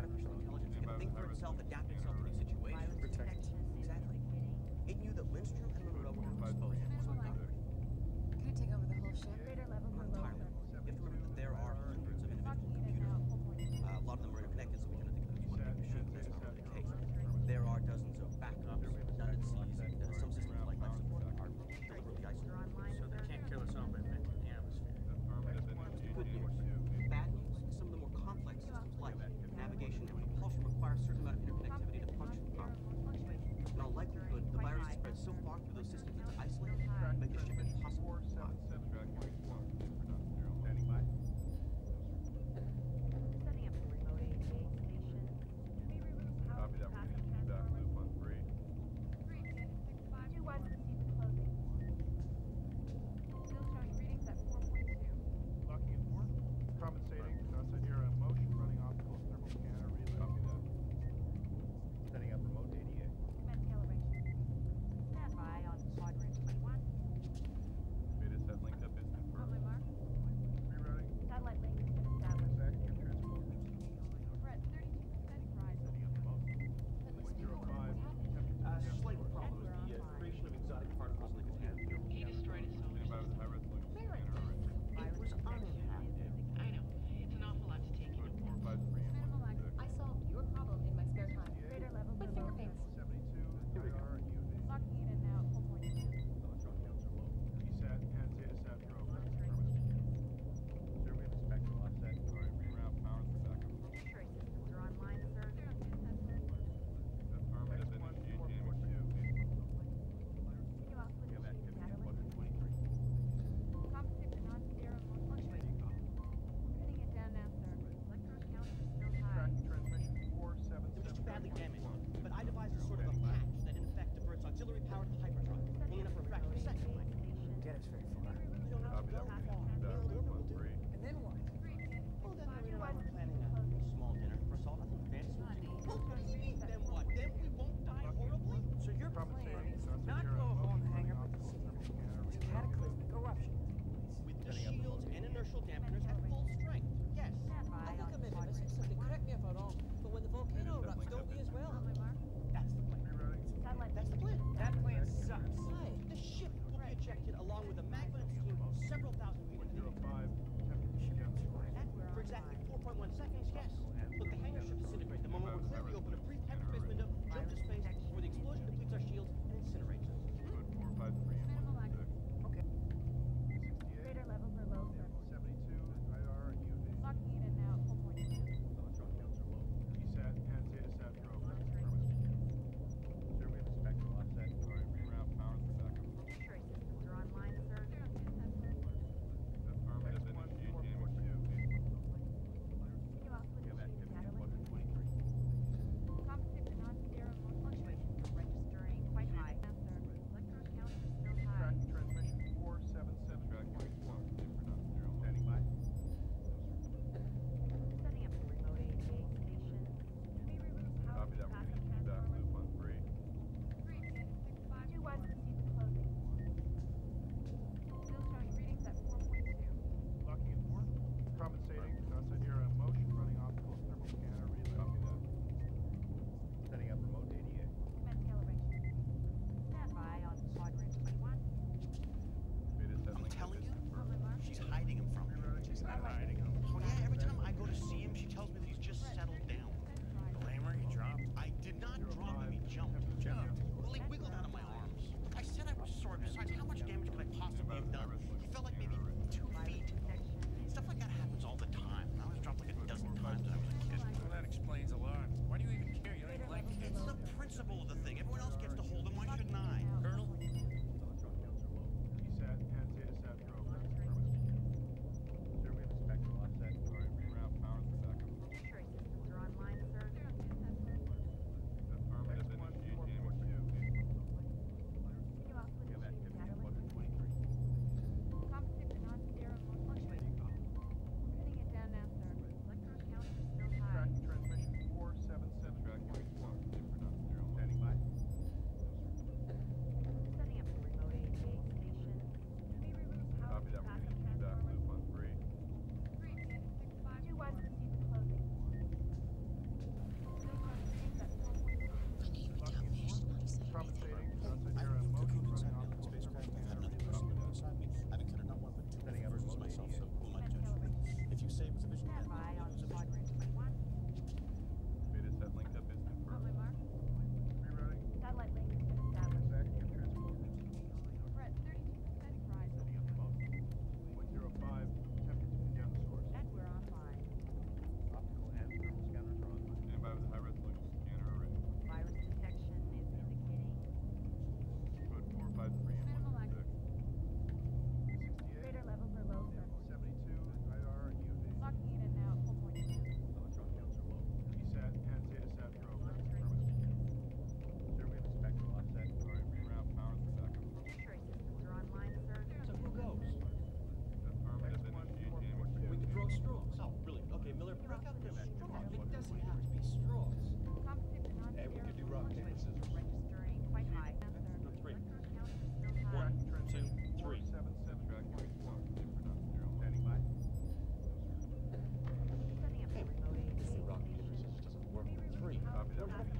artificial intelligence can think for itself, adapt itself to new situations. Protect. Exactly. It knew that Lindstrom and Monroe were going to expose it, so it got rid of it. Can I take over the whole ship? Not entirely. You have to remember that there are hundreds of individual computers. A lot of them are interconnected, so we tend to think of them as one big machine, but that's not really the case. There are dozens of backups, redundancies, and some systems like life support are deliberately isolated. So they can't kill us all by venting the atmosphere. That's the good news. The bad news is some of the more complex systems like navigation and propulsion require a certain amount of interconnectivity to function properly. In all likelihood, the virus has spread so far through those systems that to isolate it would make the ship impossible to fly.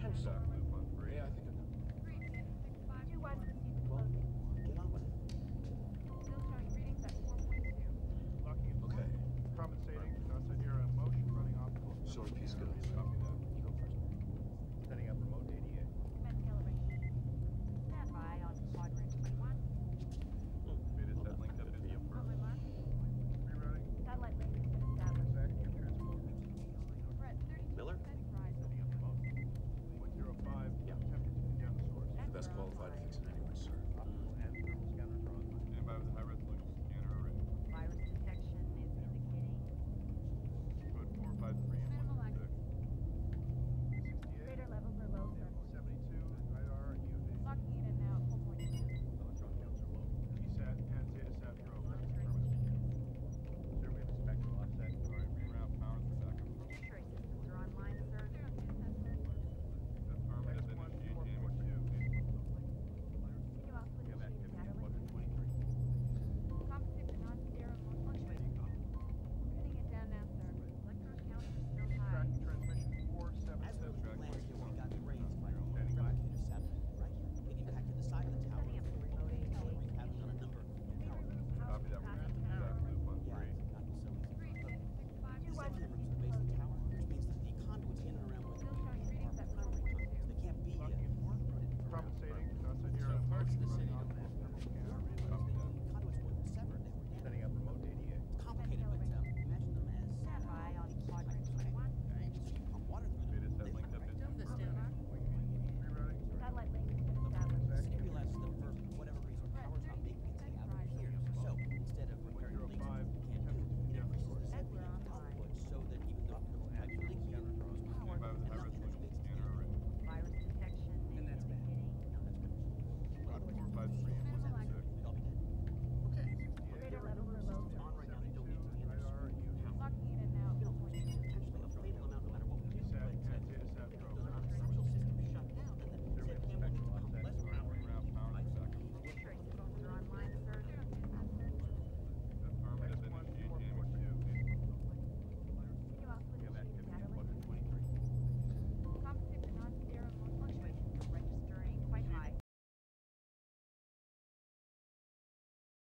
tensor